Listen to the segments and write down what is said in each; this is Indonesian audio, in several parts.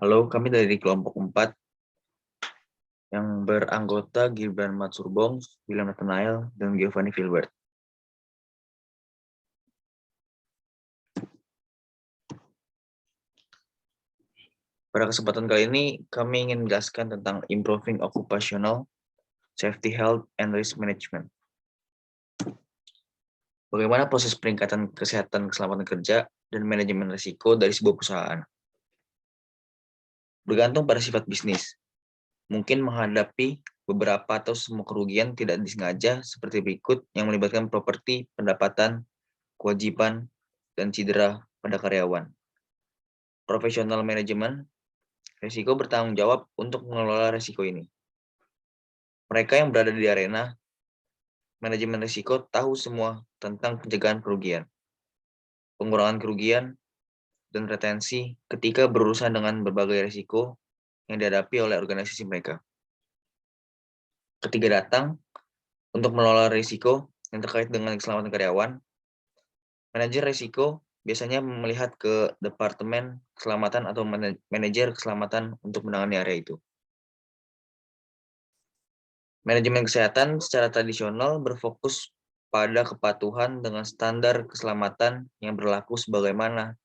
Halo, kami dari kelompok 4 yang beranggota Gibran Matsurbong, William Nathanael, dan Giovanni Filbert. Pada kesempatan kali ini, kami ingin menjelaskan tentang improving occupational safety, health, and risk management. Bagaimana proses peningkatan kesehatan keselamatan kerja dan manajemen risiko dari sebuah perusahaan. Bergantung pada sifat bisnis. Mungkin menghadapi beberapa atau semua kerugian tidak disengaja seperti berikut yang melibatkan properti, pendapatan, kewajiban, dan cedera pada karyawan. Professional management, risiko bertanggung jawab untuk mengelola risiko ini. Mereka yang berada di arena manajemen risiko tahu semua tentang pencegahan kerugian, pengurangan kerugian, dan retensi ketika berurusan dengan berbagai risiko yang dihadapi oleh organisasi mereka. Ketika datang untuk mengelola risiko yang terkait dengan keselamatan karyawan, manajer risiko biasanya melihat ke departemen keselamatan atau manajer keselamatan untuk menangani area itu. Manajemen kesehatan secara tradisional berfokus pada kepatuhan dengan standar keselamatan yang berlaku sebagaimana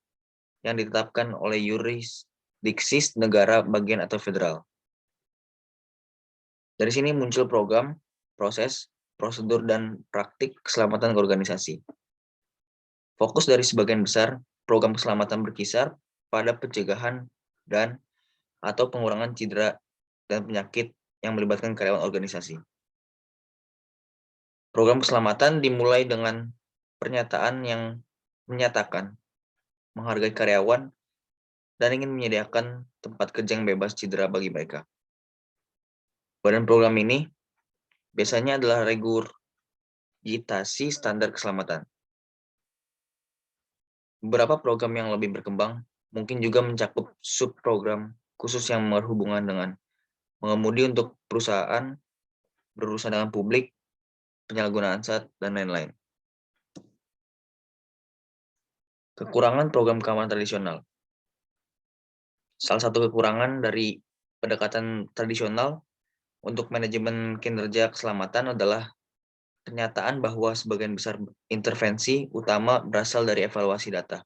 yang ditetapkan oleh yurisdiksi negara bagian atau federal. Dari sini muncul program, proses, prosedur, dan praktik keselamatan organisasi. Fokus dari sebagian besar program keselamatan berkisar pada pencegahan dan atau pengurangan cedera dan penyakit yang melibatkan karyawan organisasi. Program keselamatan dimulai dengan pernyataan yang menyatakan menghargai karyawan dan ingin menyediakan tempat kerja yang bebas cedera bagi mereka. Badan program ini biasanya adalah regurgitasi standar keselamatan. Beberapa program yang lebih berkembang mungkin juga mencakup subprogram khusus yang berhubungan dengan mengemudi untuk perusahaan, berurusan dengan publik, penyalahgunaan zat, dan lain-lain. Kekurangan program keamanan tradisional. Salah satu kekurangan dari pendekatan tradisional untuk manajemen kinerja keselamatan adalah pernyataan bahwa sebagian besar intervensi utama berasal dari evaluasi data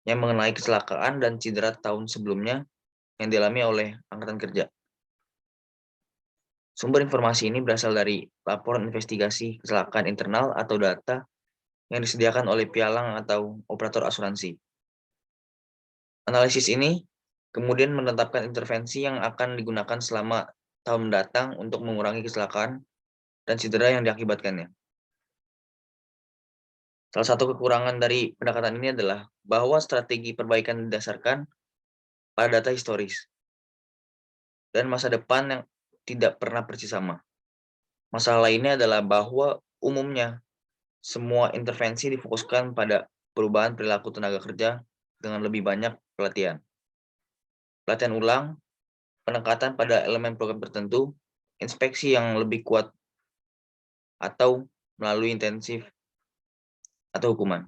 yang mengenai kecelakaan dan cedera tahun sebelumnya yang dialami oleh angkatan kerja. Sumber informasi ini berasal dari laporan investigasi kecelakaan internal atau data yang disediakan oleh pialang atau operator asuransi. Analisis ini kemudian menetapkan intervensi yang akan digunakan selama tahun mendatang untuk mengurangi kecelakaan dan cedera yang diakibatkannya. Salah satu kekurangan dari pendekatan ini adalah bahwa strategi perbaikan didasarkan pada data historis dan masa depan yang tidak pernah persis sama. Masalah lainnya adalah bahwa umumnya semua intervensi difokuskan pada perubahan perilaku tenaga kerja dengan lebih banyak pelatihan. Pelatihan ulang, penekatan pada elemen program tertentu, inspeksi yang lebih kuat, atau melalui intensif atau hukuman.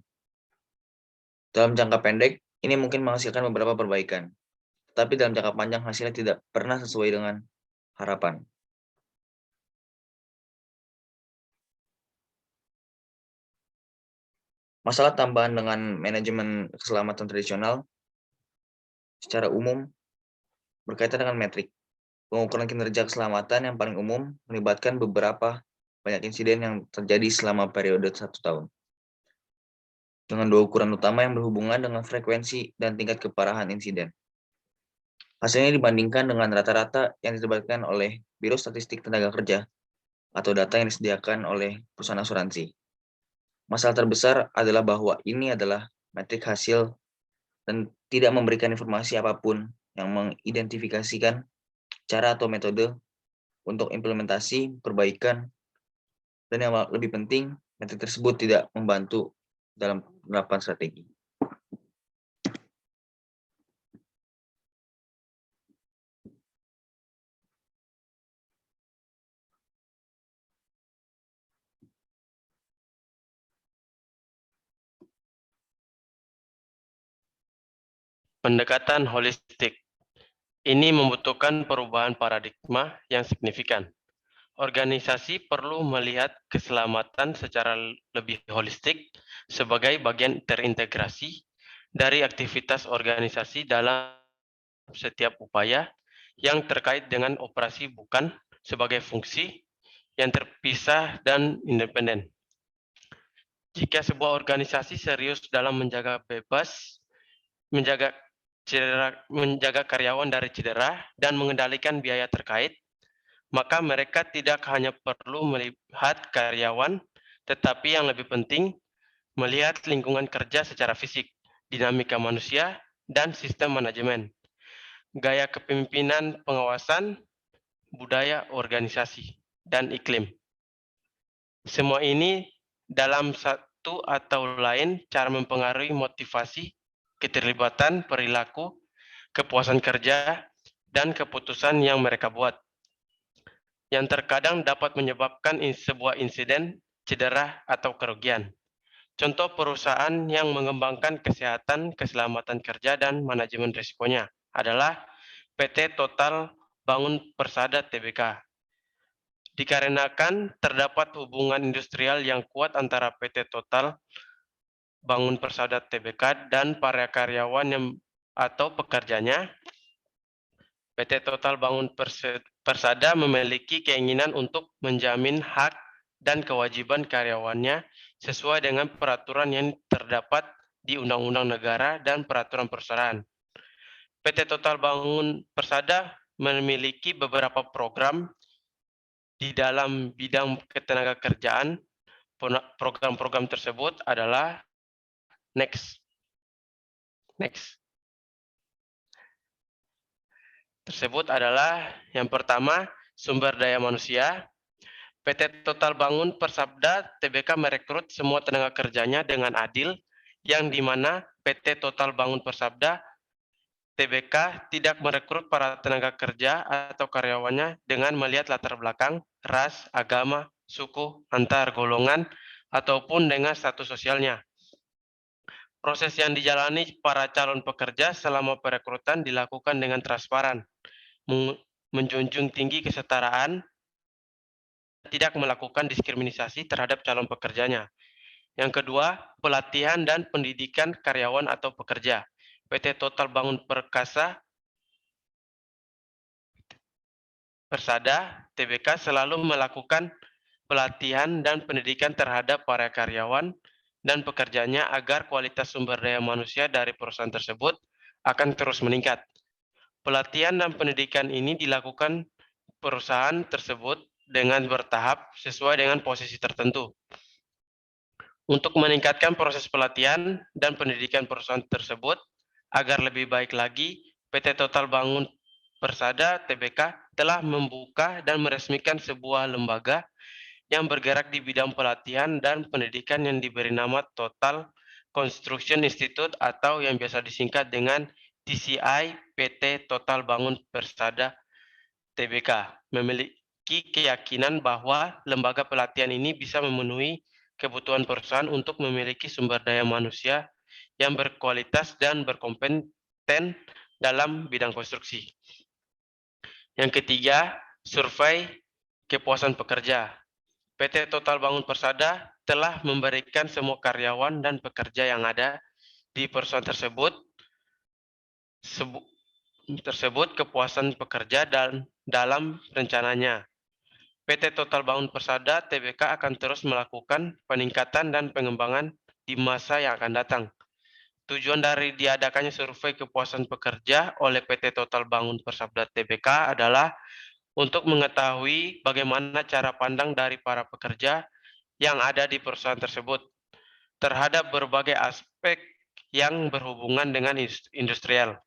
Dalam jangka pendek, ini mungkin menghasilkan beberapa perbaikan, tetapi dalam jangka panjang hasilnya tidak pernah sesuai dengan harapan. Masalah tambahan dengan manajemen keselamatan tradisional secara umum berkaitan dengan metrik. Pengukuran kinerja keselamatan yang paling umum melibatkan beberapa banyak insiden yang terjadi selama periode 1 tahun. Dengan 2 ukuran utama yang berhubungan dengan frekuensi dan tingkat keparahan insiden. Hasilnya dibandingkan dengan rata-rata yang diterbitkan oleh Biro Statistik Tenaga Kerja atau data yang disediakan oleh perusahaan asuransi. Masalah terbesar adalah bahwa ini adalah metrik hasil dan tidak memberikan informasi apapun yang mengidentifikasikan cara atau metode untuk implementasi perbaikan, dan yang lebih penting, metrik tersebut tidak membantu dalam penerapan strategi. Pendekatan holistik. Ini membutuhkan perubahan paradigma yang signifikan. Organisasi perlu melihat keselamatan secara lebih holistik sebagai bagian terintegrasi dari aktivitas organisasi dalam setiap upaya yang terkait dengan operasi, bukan sebagai fungsi yang terpisah dan independen. Jika sebuah organisasi serius dalam menjaga menjaga menjaga karyawan dari cedera dan mengendalikan biaya terkait, maka mereka tidak hanya perlu melihat karyawan, tetapi yang lebih penting, melihat lingkungan kerja secara fisik, dinamika manusia, dan sistem manajemen, gaya kepemimpinan pengawasan, budaya organisasi, dan iklim. Semua ini dalam satu atau lain cara mempengaruhi motivasi, keterlibatan, perilaku, kepuasan kerja, dan keputusan yang mereka buat, yang terkadang dapat menyebabkan sebuah insiden, cedera, atau kerugian. Contoh perusahaan yang mengembangkan kesehatan, keselamatan kerja, dan manajemen risikonya adalah PT Total Bangun Persada Tbk. Dikarenakan terdapat hubungan industrial yang kuat antara PT Total Bangun Persada Tbk dan para karyawan atau pekerjanya, PT Total Bangun Persada memiliki keinginan untuk menjamin hak dan kewajiban karyawannya sesuai dengan peraturan yang terdapat di Undang-Undang Negara dan Peraturan Perusahaan. PT Total Bangun Persada memiliki beberapa program di dalam bidang ketenagakerjaan. Program-program tersebut adalah Next. Tersebut adalah yang pertama, sumber daya manusia. PT Total Bangun Persada Tbk merekrut semua tenaga kerjanya dengan adil, yang dimana PT Total Bangun Persada Tbk tidak merekrut para tenaga kerja atau karyawannya dengan melihat latar belakang, ras, agama, suku, antar golongan, ataupun dengan status sosialnya. Proses yang dijalani para calon pekerja selama perekrutan dilakukan dengan transparan, menjunjung tinggi kesetaraan, tidak melakukan diskriminasi terhadap calon pekerjanya. Yang kedua, pelatihan dan pendidikan karyawan atau pekerja. PT Total Bangun Persada Tbk selalu melakukan pelatihan dan pendidikan terhadap para karyawan dan pekerjanya agar kualitas sumber daya manusia dari perusahaan tersebut akan terus meningkat. Pelatihan dan pendidikan ini dilakukan perusahaan tersebut dengan bertahap sesuai dengan posisi tertentu. Untuk meningkatkan proses pelatihan dan pendidikan perusahaan tersebut agar lebih baik lagi, PT Total Bangun Persada Tbk telah membuka dan meresmikan sebuah lembaga yang bergerak di bidang pelatihan dan pendidikan yang diberi nama Total Construction Institute atau yang biasa disingkat dengan TCI. PT Total Bangun Persada Tbk memiliki keyakinan bahwa lembaga pelatihan ini bisa memenuhi kebutuhan perusahaan untuk memiliki sumber daya manusia yang berkualitas dan berkompeten dalam bidang konstruksi. Yang ketiga, survei kepuasan pekerja. PT Total Bangun Persada telah memberikan semua karyawan dan pekerja yang ada di perusahaan tersebut kepuasan pekerja dan dalam rencananya. PT Total Bangun Persada Tbk akan terus melakukan peningkatan dan pengembangan di masa yang akan datang. Tujuan dari diadakannya survei kepuasan pekerja oleh PT Total Bangun Persada Tbk adalah untuk mengetahui bagaimana cara pandang dari para pekerja yang ada di perusahaan tersebut terhadap berbagai aspek yang berhubungan dengan industrial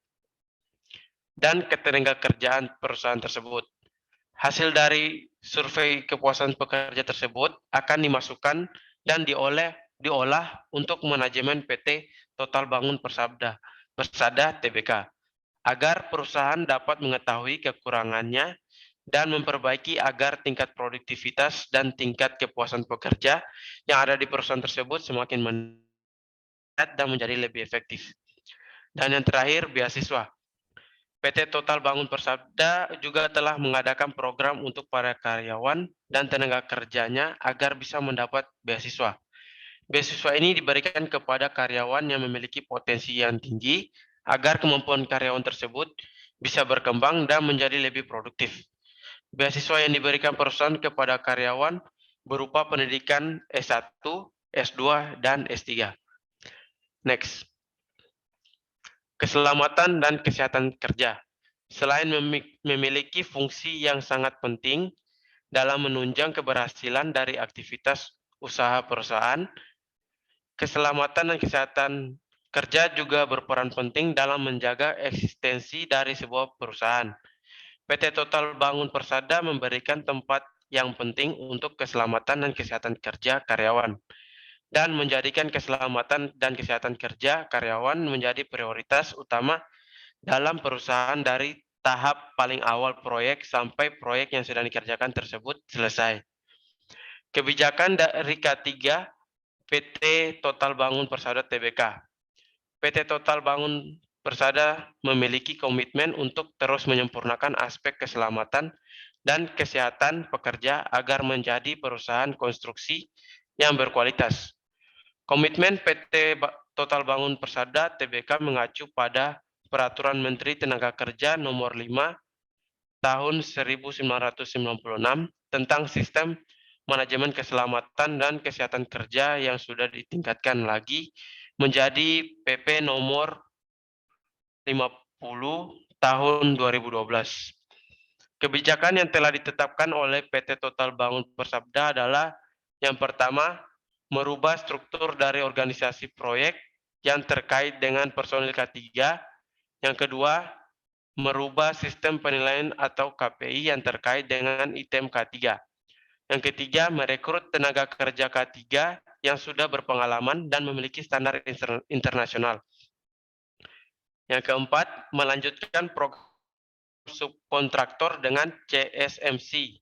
dan ketenagakerjaan perusahaan tersebut. Hasil dari survei kepuasan pekerja tersebut akan dimasukkan dan diolah untuk manajemen PT Total Bangun Persada Tbk agar perusahaan dapat mengetahui kekurangannya dan memperbaiki agar tingkat produktivitas dan tingkat kepuasan pekerja yang ada di perusahaan tersebut semakin meningkat dan menjadi lebih efektif. Dan yang terakhir, beasiswa. PT Total Bangun Persada juga telah mengadakan program untuk para karyawan dan tenaga kerjanya agar bisa mendapat beasiswa. Beasiswa ini diberikan kepada karyawan yang memiliki potensi yang tinggi agar kemampuan karyawan tersebut bisa berkembang dan menjadi lebih produktif. Beasiswa yang diberikan perusahaan kepada karyawan berupa pendidikan S1, S2, dan S3. Next. Keselamatan dan kesehatan kerja. Selain memiliki fungsi yang sangat penting dalam menunjang keberhasilan dari aktivitas usaha perusahaan, keselamatan dan kesehatan kerja juga berperan penting dalam menjaga eksistensi dari sebuah perusahaan. PT Total Bangun Persada memberikan tempat yang penting untuk keselamatan dan kesehatan kerja karyawan dan menjadikan keselamatan dan kesehatan kerja karyawan menjadi prioritas utama dalam perusahaan dari tahap paling awal proyek sampai proyek yang sedang dikerjakan tersebut selesai. Kebijakan dari K3 PT Total Bangun Persada Tbk. PT Total Bangun Persada memiliki komitmen untuk terus menyempurnakan aspek keselamatan dan kesehatan pekerja agar menjadi perusahaan konstruksi yang berkualitas. Komitmen PT Total Bangun Persada Tbk mengacu pada Peraturan Menteri Tenaga Kerja Nomor 5 Tahun 1996 tentang Sistem Manajemen Keselamatan dan Kesehatan Kerja yang sudah ditingkatkan lagi menjadi PP Nomor 50 Tahun 2012. Kebijakan yang telah ditetapkan oleh PT Total Bangun Persada adalah yang pertama, merubah struktur dari organisasi proyek yang terkait dengan personil K3. Yang kedua, merubah sistem penilaian atau KPI yang terkait dengan item K3. Yang ketiga, merekrut tenaga kerja K3 yang sudah berpengalaman dan memiliki standar internasional. Yang keempat, melanjutkan program subkontraktor dengan CSMC.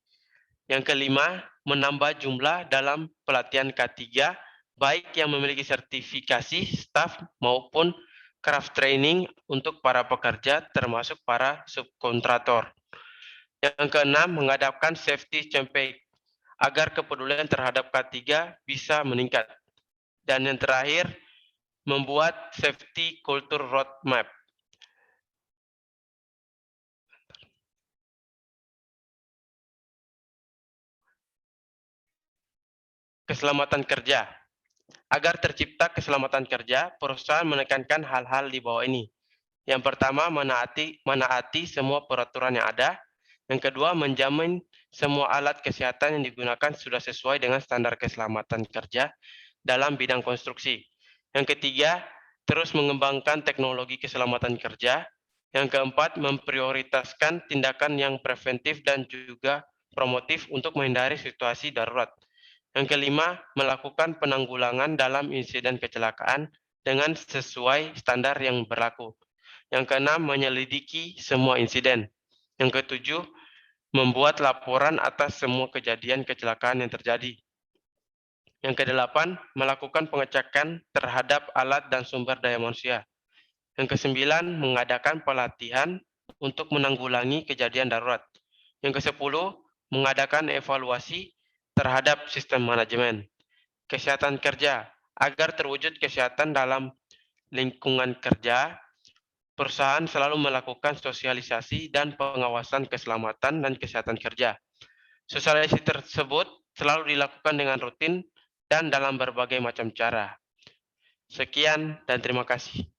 Yang kelima, menambah jumlah dalam pelatihan K3, baik yang memiliki sertifikasi staf maupun craft training untuk para pekerja, termasuk para subkontraktor. Yang keenam, mengadakan safety campaign agar kepedulian terhadap K3 bisa meningkat. Dan yang terakhir, membuat safety culture roadmap. Keselamatan kerja. Agar tercipta keselamatan kerja, perusahaan menekankan hal-hal di bawah ini. Yang pertama, menaati semua peraturan yang ada. Yang kedua, menjamin semua alat kesehatan yang digunakan sudah sesuai dengan standar keselamatan kerja dalam bidang konstruksi. Yang ketiga, terus mengembangkan teknologi keselamatan kerja. Yang keempat, memprioritaskan tindakan yang preventif dan juga promotif untuk menghindari situasi darurat. Yang kelima, melakukan penanggulangan dalam insiden kecelakaan dengan sesuai standar yang berlaku. Yang keenam, menyelidiki semua insiden. Yang ketujuh, membuat laporan atas semua kejadian kecelakaan yang terjadi. Yang kedelapan, melakukan pengecekan terhadap alat dan sumber daya manusia. Yang kesembilan, mengadakan pelatihan untuk menanggulangi kejadian darurat. Yang kesepuluh, mengadakan evaluasi terhadap sistem manajemen. Kesehatan kerja. Agar terwujud kesehatan dalam lingkungan kerja, perusahaan selalu melakukan sosialisasi dan pengawasan keselamatan dan kesehatan kerja. Sosialisasi tersebut selalu dilakukan dengan rutin dan dalam berbagai macam cara. Sekian dan terima kasih.